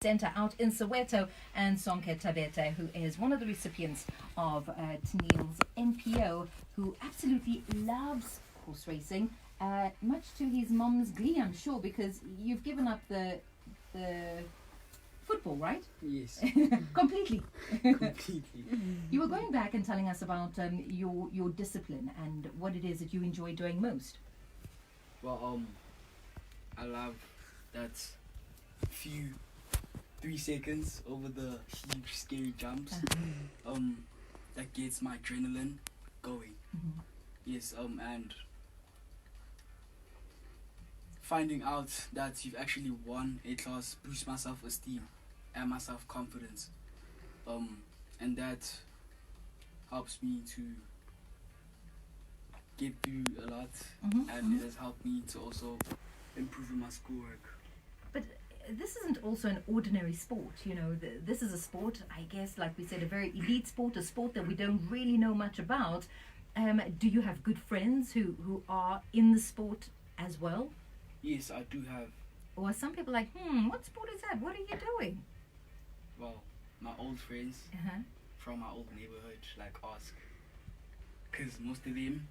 Center out in Soweto, and Sonke Thabethe, who is one of the recipients of Taneil's NPO, who absolutely loves horse racing, much to his mom's glee, I'm sure, because you've given up the football, right? Yes. Completely. Completely. You were going back and telling us about your discipline and what it is that you enjoy doing most. Well, I love that few 3 seconds over the huge scary jumps. That gets my adrenaline going. Mm-hmm. Yes, and finding out that you've actually won a class boosts my self-esteem and my self-confidence. And that helps me to get through a lot, and it has helped me to also improve in my schoolwork. But this isn't also an ordinary sport, you know. This is a sport, I guess, like we said, a very elite sport, a sport that we don't really know much about. Do you have good friends who are in the sport as well? Yes, I do have. Or are some people like, what sport is that? What are you doing? Well, my old friends from my old neighborhood like ask, because most of them,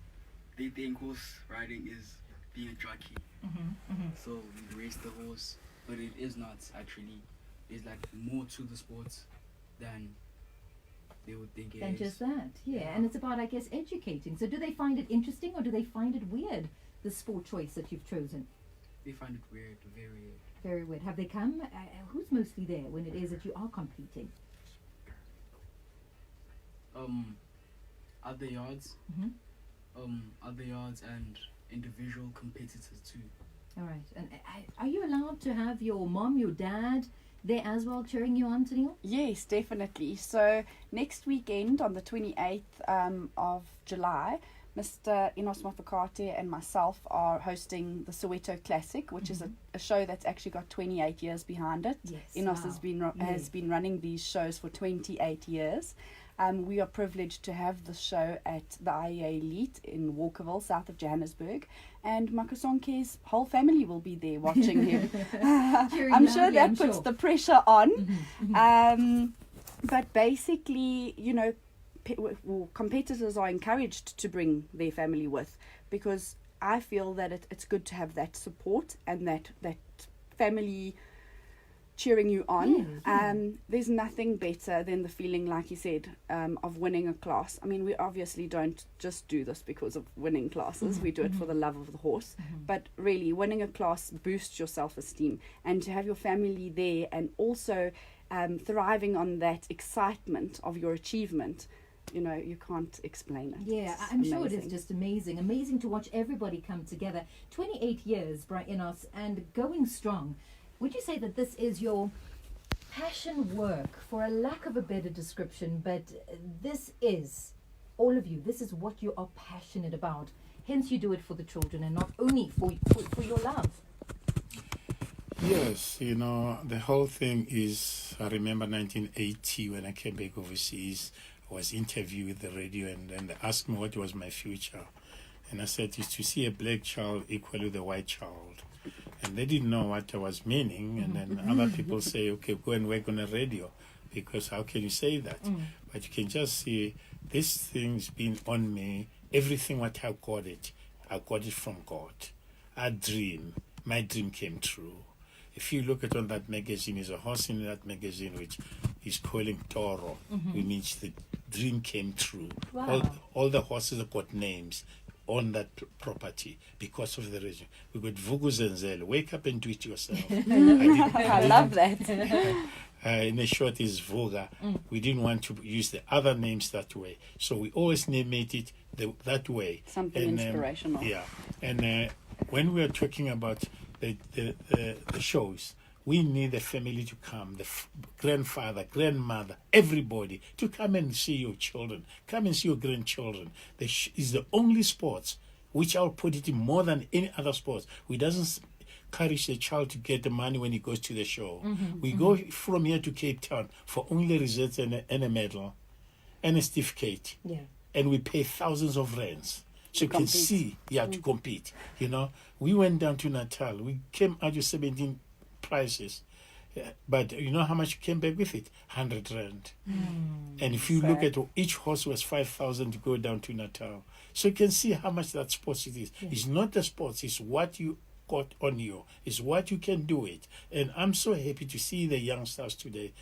they think horse riding is being a jockey. So we race the horse, but it is not actually. There's like more to the sports than they would think it is. Than just that, yeah. And it's about, I guess, educating. So do they find it interesting or do they find it weird, the sport choice that you've chosen? They find it weird, very weird. Very weird. Have they come? Who's mostly there when it is that you are competing? Other yards, other yards and individual competitors too. All right. And are you allowed to have your mom, your dad there as well cheering you on, Taneil? Yes, definitely. So next weekend on the 28th of July, Mr. Enos Mafokate and myself are hosting the Soweto Classic, which is a show that's actually got 28 years behind it. Yes, Enos has been running these shows for 28 years. We are privileged to have the show at the IEA Elite in Walkerville, south of Johannesburg, and Makasonke's whole family will be there watching him. I'm sure that puts the pressure on. But basically, you know, competitors are encouraged to bring their family with, because I feel that it's good to have that support and that family cheering you on. There's nothing better than the feeling, like you said, of winning a class. I mean, we obviously don't just do this because of winning classes. We do it for the love of the horse. But really, winning a class boosts your self-esteem, and to have your family there and also thriving on that excitement of your achievement, you know, you can't explain it. Yeah, I'm sure it is just amazing. Amazing to watch everybody come together. 28 years, Brian Enos, and going strong. Would you say that this is your passion work, for a lack of a better description, but this is, all of you, this is what you are passionate about. Hence you do it for the children and not only for your love. Yes, you know, the whole thing is, I remember 1980 when I came back overseas, I was interviewed with the radio and then they asked me what was my future. And I said, it's to see a black child equal with a white child. And they didn't know what I was meaning. And then other people say, okay, go and work on a radio, because how can you say that? But you can just see this thing's been on me. Everything what I got it from God. My dream came true. If you look at on that magazine, there's a horse in that magazine which is calling Toro, which means the dream came true. Wow. All the horses have got names on that property because of the region. We got Vuguzenzele, wake up and do it yourself. I love that. In the short is Vuga. We didn't want to use the other names that way. So we always named it that way. Something inspirational. And when we are talking about the shows, we need the family to come, the grandfather, grandmother, everybody to come and see your children, come and see your grandchildren. It's the only sports which I'll put it in more than any other sports. We doesn't encourage the child to get the money when he goes to the show. We go from here to Cape Town for only results and a medal and a certificate. Yeah. And we pay thousands of rands. So you can see, to compete. You know, we went down to Natal. We came out with 17 prizes. But you know how much came back with it? 100 rand. And if you look at each horse was 5,000 to go down to Natal. So you can see how much that sports it is. Yeah. It's not the sports, it's what you got on you. It's what you can do it. And I'm so happy to see the youngsters today,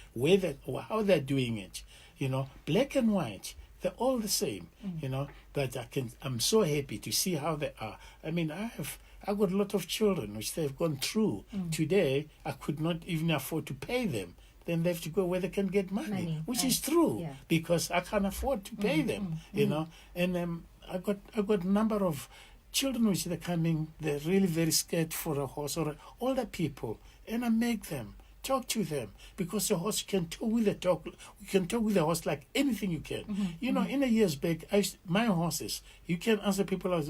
how they're doing it. You know, black and white, they're all the same. You know, but I'm so happy to see how they are. I mean, I've got a lot of children which they've gone through. Today, I could not even afford to pay them. Then they have to go where they can get money. Which is true, because I can't afford to pay them, you know. And I got a number of children which they're coming, they're really very scared for a horse, or older people, and I make them talk to them, because the horse can talk with the horse like anything you can. You know, in a years back, my horses, you can answer people as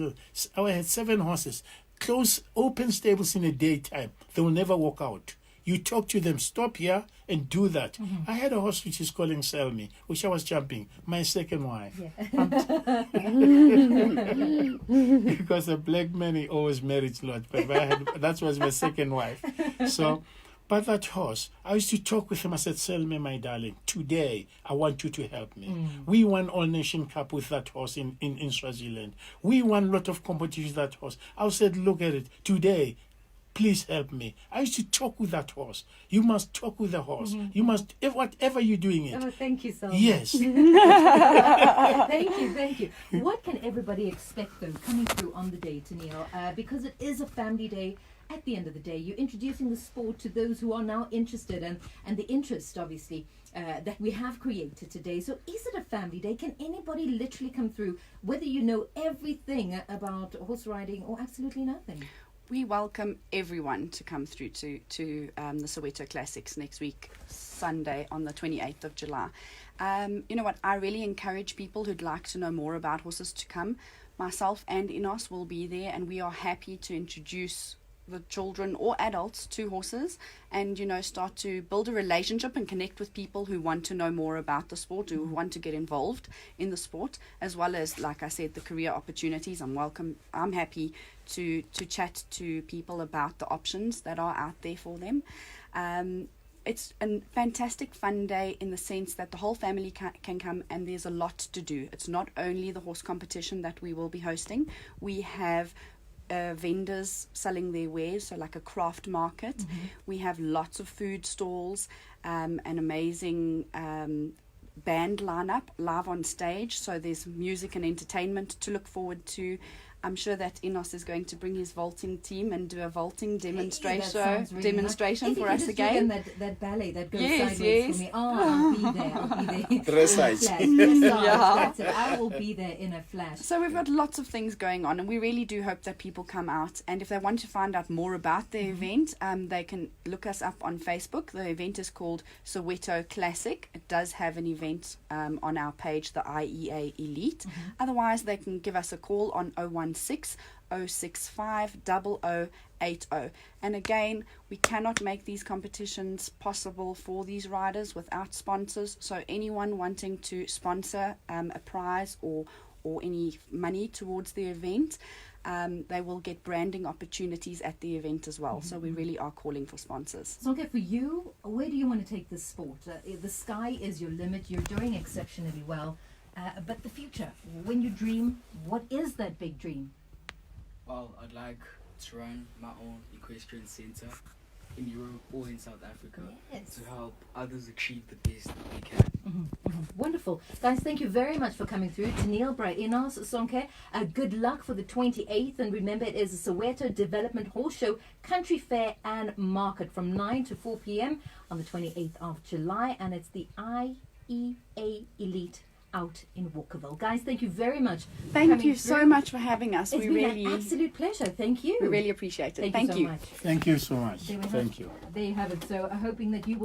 I had 7 horses, close open stables in the daytime. They will never walk out. You talk to them, stop here and do that. I had a horse which is calling Selmy, which I was jumping, my second wife. Because a black man, he always married a lot, but that was my second wife. So, but that horse, I used to talk with him. I said, Selmy, my darling, today I want you to help me. We won All Nation Cup with that horse in Swaziland. We won a lot of competitions with that horse. I said, look at it, today, please help me. I used to talk with that horse. You must talk with the horse. You must, whatever you're doing it. Oh, thank you so much. Yes. Thank you. What can everybody expect, though, coming through on the day, Taneil? Because it is a family day. At the end of the day, you're introducing the sport to those who are now interested, and the interest, obviously, that we have created today. So is it a family day? Can anybody literally come through, whether you know everything about horse riding or absolutely nothing? We welcome everyone to come through to the Soweto Classics next week, Sunday, on the 28th of July. You know what? I really encourage people who'd like to know more about horses to come. Myself and Enos will be there, and we are happy to introduce the children or adults to horses, and start to build a relationship and connect with people who want to know more about the sport, who want to get involved in the sport, as well as, like I said, the career opportunities. I'm happy to chat to people about the options that are out there for them. It's a fantastic fun day in the sense that the whole family can come, and there's a lot to do. It's not only the horse competition that we will be hosting. We have vendors selling their wares, so like a craft market. We have lots of food stalls, an amazing band lineup live on stage, so there's music and entertainment to look forward to. I'm sure that Enos is going to bring his vaulting team and do a vaulting demonstration for us again. That ballet that goes sideways for me. Oh, I'll be there. Dressage. That's it. I will be there in a flash. So we've got lots of things going on, and we really do hope that people come out. And if they want to find out more about the event, they can look us up on Facebook. The event is called Soweto Classic. It does have an event on our page, the IEA Elite. Otherwise, they can give us a call on 065 0080. And again, we cannot make these competitions possible for these riders without sponsors. So anyone wanting to sponsor a prize or any money towards the event, they will get branding opportunities at the event as well. So we really are calling for sponsors. So, okay, for you, where do you want to take this sport? The sky is your limit. You're doing exceptionally well. But the future, when you dream, what is that big dream? Well, I'd like to run my own equestrian center in Europe or in South Africa to help others achieve the best they can. Wonderful. Guys, thank you very much for coming through. Taneil, Enos, Sonke, good luck for the 28th. And remember, it is a Soweto Development Horse Show, Country Fair and Market from 9 to 4 p.m. on the 28th of July. And it's the IEA Elite out in Walkerville. Guys, thank you very much. Thank you so much for having us. It's been an absolute pleasure. Thank you. We really appreciate it. Thank you so much. Thank you so much. Thank you. There you have it. So hoping that you will